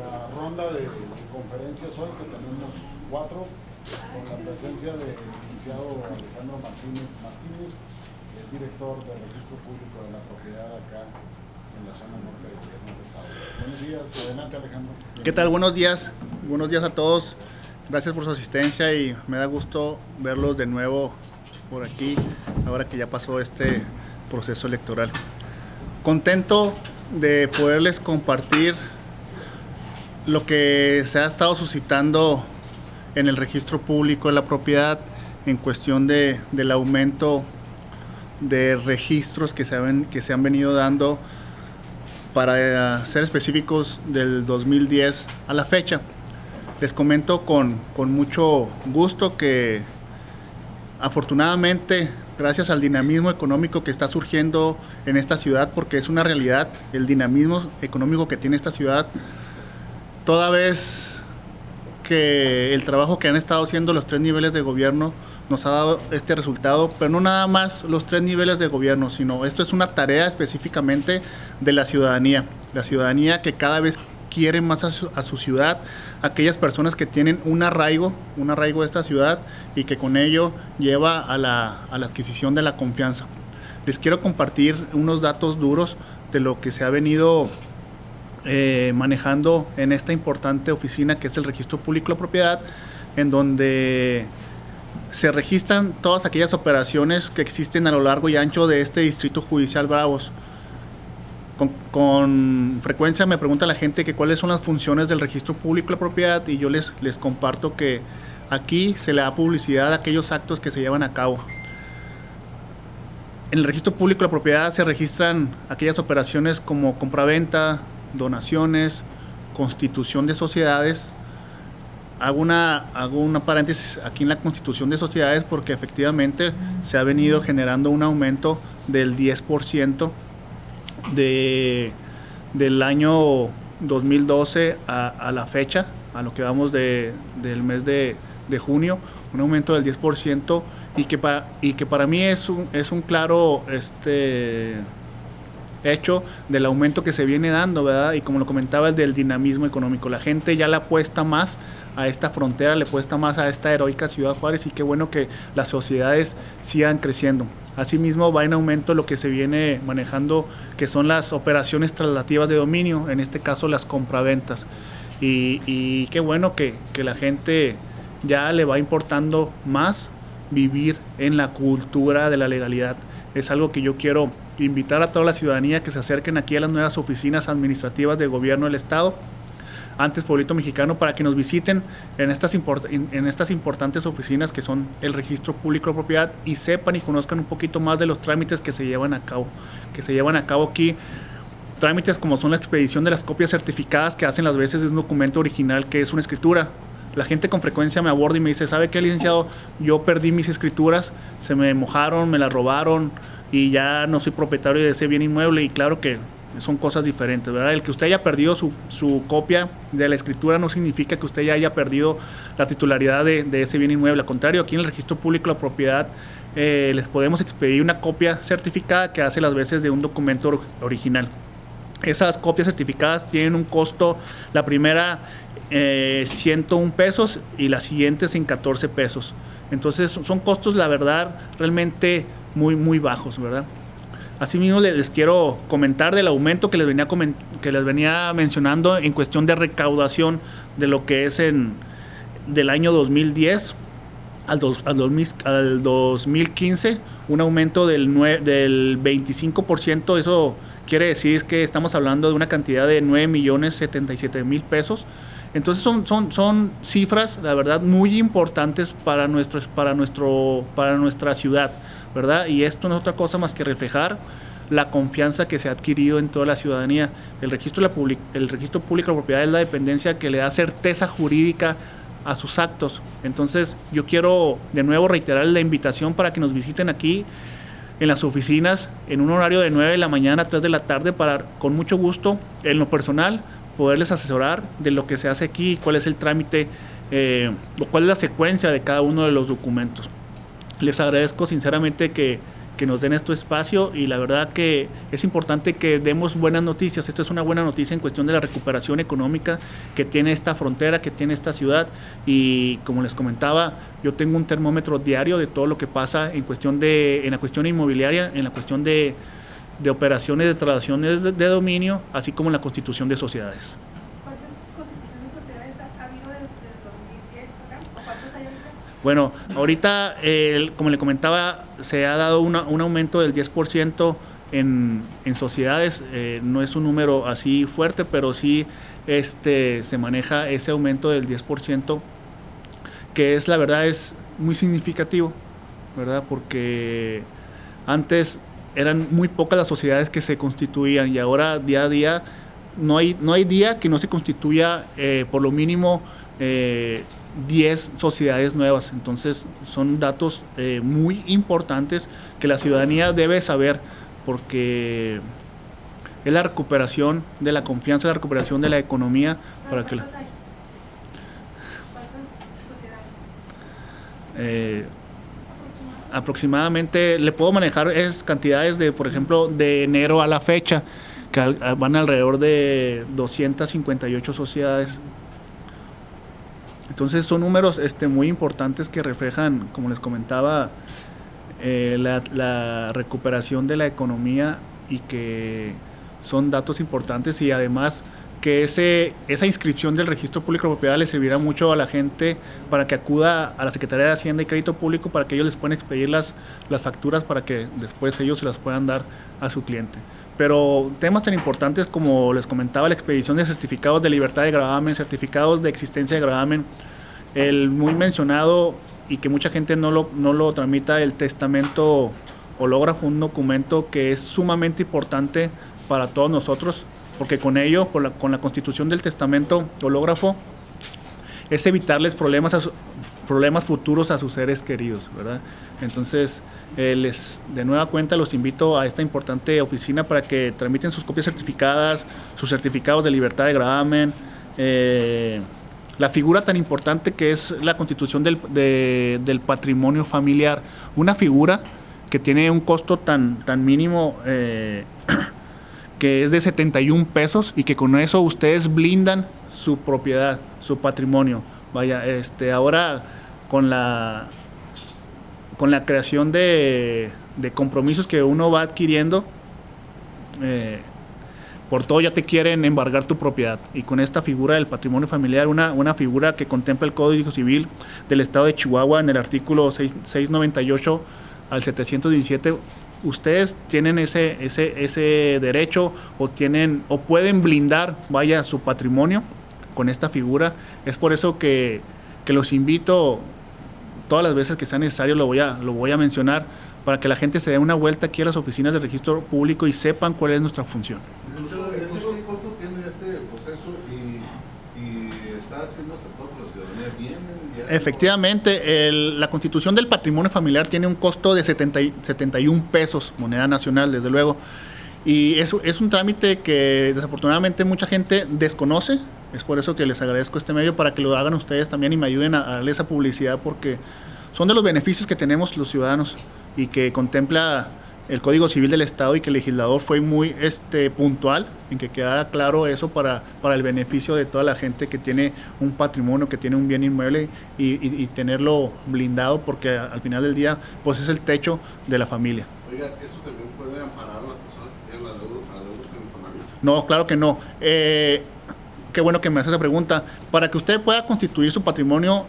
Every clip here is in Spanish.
la ronda de conferencias hoy, que tenemos 4, con la presencia del licenciado Alejandro Martínez, el director del Registro Público de la Propiedad acá en la zona norte del estado. Buenos días, adelante Alejandro. ¿Qué tal? Buenos días a todos. Gracias por su asistencia y me da gusto verlos de nuevo por aquí, ahora que ya pasó este proceso electoral. Contento de poderles compartir lo que se ha estado suscitando en el registro público de la propiedad en cuestión del aumento de registros que se han venido dando, para ser específicos, del 2010 a la fecha. Les comento con mucho gusto que afortunadamente, gracias al dinamismo económico que está surgiendo en esta ciudad, porque es una realidad el dinamismo económico que tiene esta ciudad, toda vez que el trabajo que han estado haciendo los 3 niveles de gobierno nos ha dado este resultado, pero no nada más los 3 niveles de gobierno, sino esto es una tarea específicamente de la ciudadanía que cada vez quiere más a su ciudad, aquellas personas que tienen un arraigo de esta ciudad y que con ello lleva a la adquisición de la confianza. Les quiero compartir unos datos duros de lo que se ha venido manejando en esta importante oficina que es el Registro Público de la Propiedad, en donde se registran todas aquellas operaciones que existen a lo largo y ancho de este Distrito Judicial Bravos. Con frecuencia me pregunta la gente que cuáles son las funciones del Registro Público de la Propiedad, y yo les comparto que aquí se le da publicidad a aquellos actos que se llevan a cabo. En el Registro Público de la Propiedad se registran aquellas operaciones como compraventa, donaciones, constitución de sociedades. Hago una paréntesis aquí en la constitución de sociedades porque efectivamente se ha venido generando un aumento del 10% del año 2012 a la fecha, a lo que vamos del mes de junio, un aumento del 10%, y que para mí es un claro hecho del aumento que se viene dando, ¿verdad? Y como lo comentaba, el del dinamismo económico. La gente ya le apuesta más a esta frontera, le apuesta más a esta heroica Ciudad Juárez, y qué bueno que las sociedades sigan creciendo. Asimismo, va en aumento lo que se viene manejando, que son las operaciones traslativas de dominio, en este caso las compraventas. Y qué bueno que la gente ya le va importando más vivir en la cultura de la legalidad. Es algo que yo quiero invitar a toda la ciudadanía que se acerquen aquí a las nuevas oficinas administrativas de gobierno del estado, antes Pueblito Mexicano, para que nos visiten en estas importantes oficinas que son el Registro Público de Propiedad, y sepan y conozcan un poquito más de los trámites que se llevan a cabo aquí. Trámites como son la expedición de las copias certificadas, que hacen las veces de un documento original que es una escritura. La gente con frecuencia me aborda y me dice: ¿sabe qué, licenciado? Yo perdí mis escrituras, se me mojaron, me las robaron y ya no soy propietario de ese bien inmueble. Y claro que son cosas diferentes, ¿verdad? El que usted haya perdido su copia de la escritura no significa que usted ya haya perdido la titularidad de ese bien inmueble. Al contrario, aquí en el Registro Público de la Propiedad les podemos expedir una copia certificada que hace las veces de un documento original. Esas copias certificadas tienen un costo, la primera 101 pesos y las siguientes en 14 pesos. Entonces son costos, la verdad, realmente muy bajos, ¿verdad? Asimismo, les quiero comentar del aumento que les venía mencionando en cuestión de recaudación de lo que es del año 2010 al 2015, un aumento del 25%. Eso quiere decir que estamos hablando de una cantidad de 9,077,000 pesos. Entonces son cifras, la verdad, muy importantes para nuestra ciudad, ¿verdad? Y esto no es otra cosa más que reflejar la confianza que se ha adquirido en toda la ciudadanía. El Registro Público de Propiedad es la dependencia que le da certeza jurídica a sus actos. Entonces yo quiero de nuevo reiterar la invitación para que nos visiten aquí en las oficinas en un horario de 9 de la mañana a 3 de la tarde, para con mucho gusto, en lo personal, poderles asesorar de lo que se hace aquí, cuál es el trámite o cuál es la secuencia de cada uno de los documentos. Les agradezco sinceramente que que nos den este espacio, y la verdad que es importante que demos buenas noticias. Esta es una buena noticia en cuestión de la recuperación económica que tiene esta frontera, que tiene esta ciudad, y como les comentaba, yo tengo un termómetro diario de todo lo que pasa en la cuestión inmobiliaria, en la cuestión de operaciones de traslaciones de dominio, así como en la constitución de sociedades. ¿Cuántas constituciones de sociedades ha habido desde 2010 acá? ¿O cuántas hay ahorita? Bueno, ahorita, como le comentaba, se ha dado un aumento del 10% en sociedades. No es un número así fuerte, pero sí se maneja ese aumento del 10%, que es, la verdad, es muy significativo, ¿verdad? Porque antes eran muy pocas las sociedades que se constituían, y ahora día a día no hay día que no se constituya por lo mínimo 10 sociedades nuevas. Entonces son datos muy importantes que la ciudadanía debe saber, porque es la recuperación de la confianza, la recuperación de la economía. Para que ¿Cuántas hay? ¿Cuántas sociedades? Aproximadamente le puedo manejar cantidades de, por ejemplo, de enero a la fecha, que van alrededor de 258 sociedades. Entonces son números muy importantes que reflejan, como les comentaba, la recuperación de la economía, y que son datos importantes, y además que esa inscripción del registro público de propiedad le servirá mucho a la gente para que acuda a la Secretaría de Hacienda y Crédito Público, para que ellos les puedan expedir las facturas, para que después ellos se las puedan dar a su cliente. Pero temas tan importantes como les comentaba, la expedición de certificados de libertad de gravamen, certificados de existencia de gravamen, el muy mencionado y que mucha gente no lo tramita, el testamento hológrafo, un documento que es sumamente importante para todos nosotros, porque con ello, con la constitución del testamento hológrafo, es evitarles problemas futuros a sus seres queridos, ¿verdad? Entonces, de nueva cuenta los invito a esta importante oficina para que tramiten sus copias certificadas, sus certificados de libertad de gravamen, la figura tan importante que es la constitución del patrimonio familiar, una figura que tiene un costo tan mínimo, que es de 71 pesos, y que con eso ustedes blindan su propiedad, su patrimonio. Vaya, ahora con la creación de compromisos que uno va adquiriendo, por todo ya te quieren embargar tu propiedad, y con esta figura del patrimonio familiar, una figura que contempla el Código Civil del Estado de Chihuahua en el artículo 698 al 717, ustedes tienen ese derecho, o pueden blindar, vaya, su patrimonio con esta figura. Es por eso que los invito, todas las veces que sea necesario lo voy a mencionar, para que la gente se dé una vuelta aquí a las oficinas del registro público y sepan cuál es nuestra función. ¿Qué costo tiene este proceso, y si está siendo aceptado por la ciudadanía bien? Efectivamente, la constitución del patrimonio familiar tiene un costo de 71 pesos, moneda nacional, desde luego, y eso es un trámite que desafortunadamente mucha gente desconoce. Es por eso que les agradezco este medio, para que lo hagan ustedes también y me ayuden a darle esa publicidad, porque son de los beneficios que tenemos los ciudadanos, y que contempla el Código Civil del Estado, y que el legislador fue muy puntual en que quedara claro eso para el beneficio de toda la gente que tiene un patrimonio, que tiene un bien inmueble, y tenerlo blindado, porque al final del día pues es el techo de la familia. Oiga, ¿eso también puede amparar a las personas que tienen la deuda con el Infonavit? No, claro que no. Qué bueno que me hace esa pregunta. Para que usted pueda constituir su patrimonio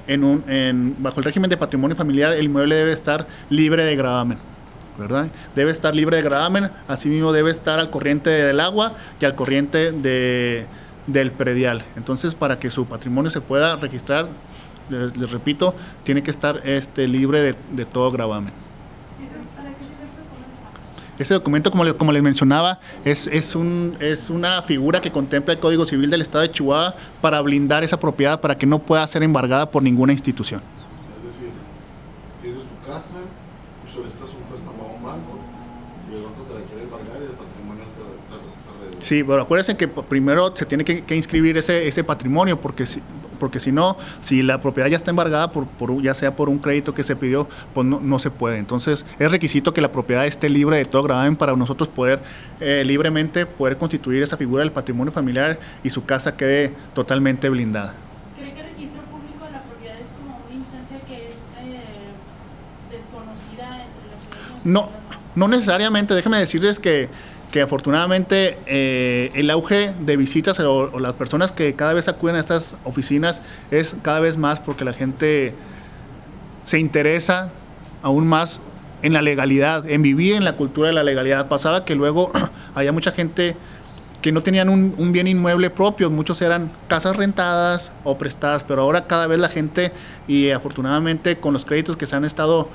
bajo el régimen de patrimonio familiar, el inmueble debe estar libre de gravamen, ¿verdad? Debe estar libre de gravamen, asimismo debe estar al corriente del agua y al corriente del predial. Entonces, para que su patrimonio se pueda registrar, les repito, tiene que estar libre de todo gravamen. ¿Para qué sirve este documento? Ese documento, como les mencionaba, es una figura que contempla el Código Civil del Estado de Chihuahua para blindar esa propiedad, para que no pueda ser embargada por ninguna institución. Es decir, tienes tu casa, solicitas un préstamo a un banco, y el banco te la quiere embargar, y el patrimonio te Sí, pero acuérdense que primero se tiene que inscribir ese patrimonio, porque porque si no, si la propiedad ya está embargada, ya sea por un crédito que se pidió, pues no se puede. Entonces, es requisito que la propiedad esté libre de todo gravamen para nosotros poder libremente poder constituir esa figura del patrimonio familiar y su casa quede totalmente blindada. ¿Cree que el registro público de la propiedad es como una instancia que es desconocida entre la ciudadanía? No necesariamente. Déjenme decirles que afortunadamente el auge de visitas o las personas que cada vez acuden a estas oficinas es cada vez más porque la gente se interesa aún más en la legalidad, en vivir en la cultura de la legalidad. Pasaba que luego había mucha gente que no tenían un bien inmueble propio, muchos eran casas rentadas o prestadas, pero ahora cada vez la gente, y afortunadamente con los créditos que se han estado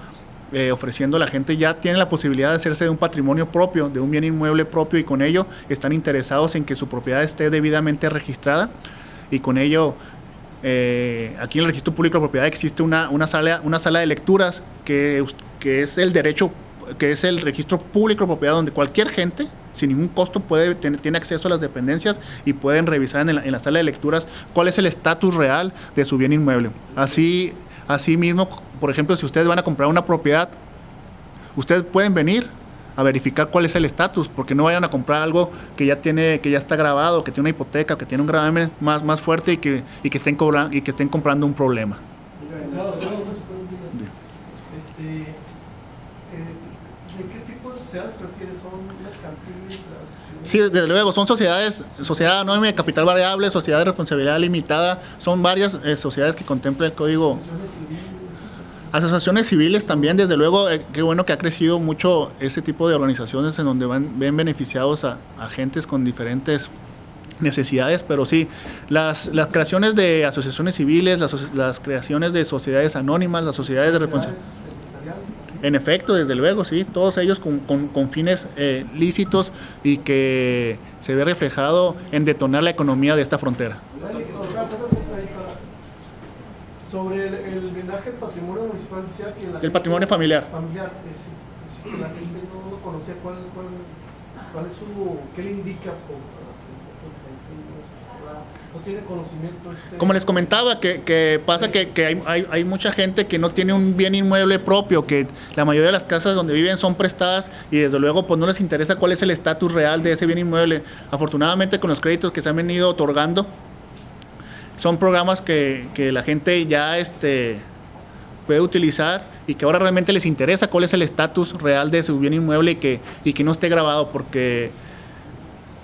ofreciendo, la gente ya tiene la posibilidad de hacerse de un patrimonio propio, de un bien inmueble propio, y con ello están interesados en que su propiedad esté debidamente registrada, y con ello aquí en el Registro Público de Propiedad existe una sala de lecturas que es el derecho, que es el Registro Público de Propiedad, donde cualquier gente sin ningún costo tiene acceso a las dependencias y pueden revisar en la sala de lecturas cuál es el estatus real de su bien inmueble. Así mismo, por ejemplo, si ustedes van a comprar una propiedad, ustedes pueden venir a verificar cuál es el estatus, porque no vayan a comprar algo que ya está grabado, que tiene una hipoteca, que tiene un gravamen más fuerte y que estén comprando un problema. ¿De qué tipo de sociedades prefieres? ¿Son mercantiles? Sí, desde luego, son sociedad anónima de capital variable, sociedad de responsabilidad limitada, son varias sociedades que contempla el código. Asociaciones civiles también, desde luego, qué bueno que ha crecido mucho ese tipo de organizaciones en donde ven beneficiados a agentes con diferentes necesidades, pero sí, las creaciones de asociaciones civiles, las creaciones de sociedades anónimas, las sociedades de responsabilidad. En efecto, desde luego, sí, todos ellos con fines lícitos y que se ve reflejado en detonar la economía de esta frontera. Sobre el blindaje del patrimonio municipal, decía que el patrimonio familiar. Que la gente no conocía cuál es qué le indica no tiene conocimiento. Como les comentaba, que pasa que hay mucha gente que no tiene un bien inmueble propio, que la mayoría de las casas donde viven son prestadas y desde luego pues no les interesa cuál es el estatus real de ese bien inmueble. Afortunadamente con los créditos que se han venido otorgando, son programas que la gente ya puede utilizar y que ahora realmente les interesa cuál es el estatus real de su bien inmueble y que no esté grabado, porque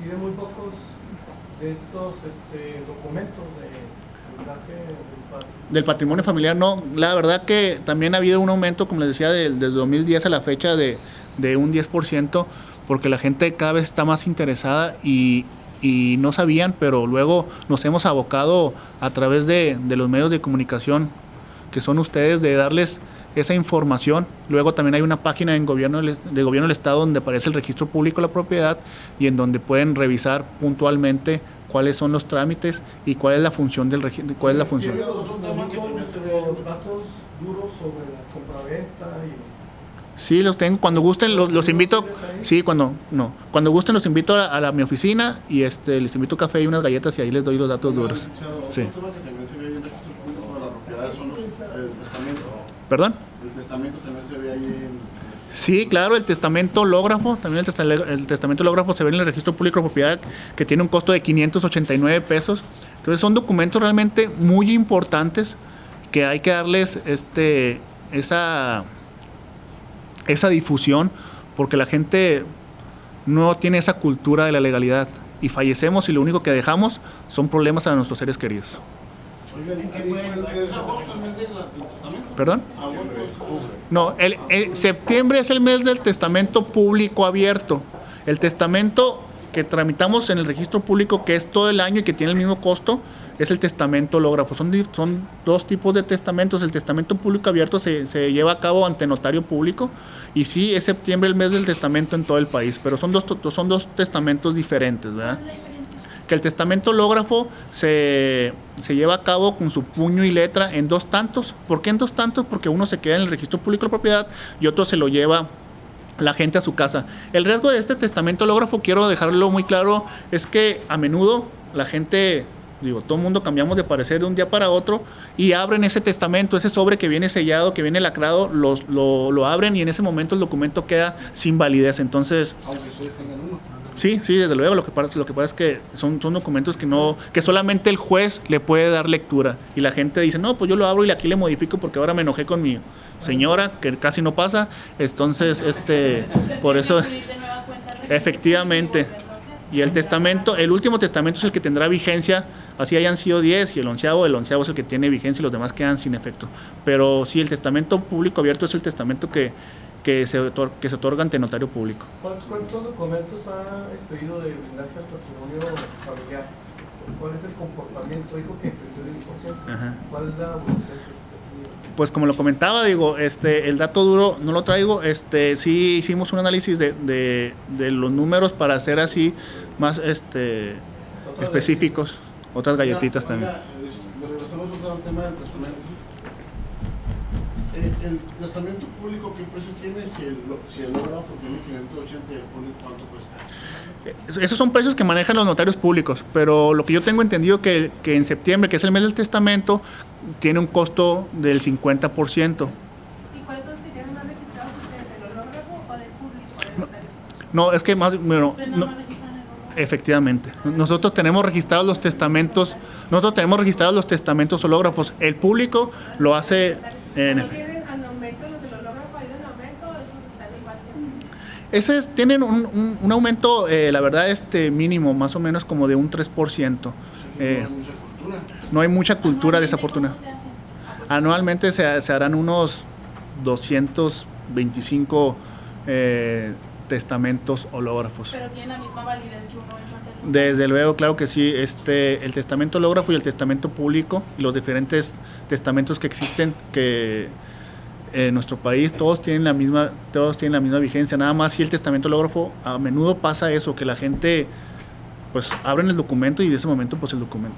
piden muy pocos de estos documentos del patrimonio familiar. No, la verdad que también ha habido un aumento, como les decía, desde 2010 a la fecha de un 10%, porque la gente cada vez está más interesada y no sabían, pero luego nos hemos abocado a través de los medios de comunicación que son ustedes, de darles esa información. Luego también hay una página de gobierno del Estado donde aparece el Registro Público de la Propiedad y en donde pueden revisar puntualmente cuáles son los trámites y cuál es la función del registro. ¿Cuál es la función? Los datos duros sobre la compraventa Sí, los tengo. Cuando gusten los invito. Sí, cuando gusten los invito a mi oficina y les invito café y unas galletas y ahí les doy los datos duros. Sí. ¿Perdón? El testamento también se ve ahí Sí, claro, el testamento hológrafo, también el testamento hológrafo se ve en el Registro Público de Propiedad, que tiene un costo de 589 pesos. Entonces son documentos realmente muy importantes que hay que darles esa difusión, porque la gente no tiene esa cultura de la legalidad y fallecemos y lo único que dejamos son problemas a nuestros seres queridos. Oiga, ¿es agosto el mes del testamento? ¿Perdón? Agosto. No, septiembre es el mes del testamento público abierto. El testamento que tramitamos en el registro público, que es todo el año y que tiene el mismo costo, es el testamento hológrafo. Son dos tipos de testamentos. El testamento público abierto se lleva a cabo ante notario público y sí, es septiembre el mes del testamento en todo el país, pero son dos testamentos diferentes, ¿verdad? Que el testamento hológrafo se lleva a cabo con su puño y letra en 2 tantos. ¿Por qué en 2 tantos? Porque uno se queda en el registro público de propiedad y otro se lo lleva la gente a su casa. El riesgo de este testamento hológrafo, quiero dejarlo muy claro, es que a menudo la gente Digo, todo el mundo cambiamos de parecer de un día para otro y abren ese testamento, ese sobre que viene sellado, que viene lacrado, lo abren y en ese momento el documento queda sin validez. Entonces, Aunque ustedes tengan uno. sí, desde luego, lo que pasa es que son documentos que solamente el juez le puede dar lectura. Y la gente dice, no, pues yo lo abro y aquí le modifico porque ahora me enojé con mi señora, que casi no pasa. Entonces, por eso, efectivamente. Y el testamento, el último testamento es el que tendrá vigencia, así hayan sido 10, y el onceavo es el que tiene vigencia y los demás quedan sin efecto. Pero sí, el testamento público abierto es el testamento que se otorga ante notario público. ¿Cuántos documentos ha expedido de blindaje al patrimonio familiar? ¿Cuál es el comportamiento? Dijo que creció 10%. Ajá. ¿Cuál es la evolución? Pues como lo comentaba, digo, el dato duro no lo traigo, sí hicimos un análisis de los números para hacer así más específicos, otras galletitas también. Regresamos al tema del testamento. El testamento público, ¿qué precio tiene? Si el ógrafo tiene 580 y el público, ¿cuánto cuesta? Esos son precios que manejan los notarios públicos, pero lo que yo tengo entendido que en septiembre, que es el mes del testamento, tiene un costo del 50%. ¿Y cuáles son los que tienen más registrados ustedes, del hológrafo o del público, del notario? No, es que más, bueno, no, efectivamente. Nosotros tenemos registrados los testamentos hológrafos. El público lo hace ¿No tienen al aumento los del hológrafo? ¿Hay un aumento? ¿Esos están igual siempre? Tienen un aumento, la verdad, mínimo, más o menos como de un 3%. No hay mucha cultura, desafortunadamente. Anualmente se harán unos 225 testamentos hológrafos. Pero tiene la misma validez que uno hecho anteriormente. Desde luego, claro que sí. El testamento hológrafo y el testamento público y los diferentes testamentos que existen que en nuestro país todos tienen la misma vigencia. Nada más si el testamento hológrafo, a menudo pasa eso, que la gente pues abren el documento y de ese momento pues el documento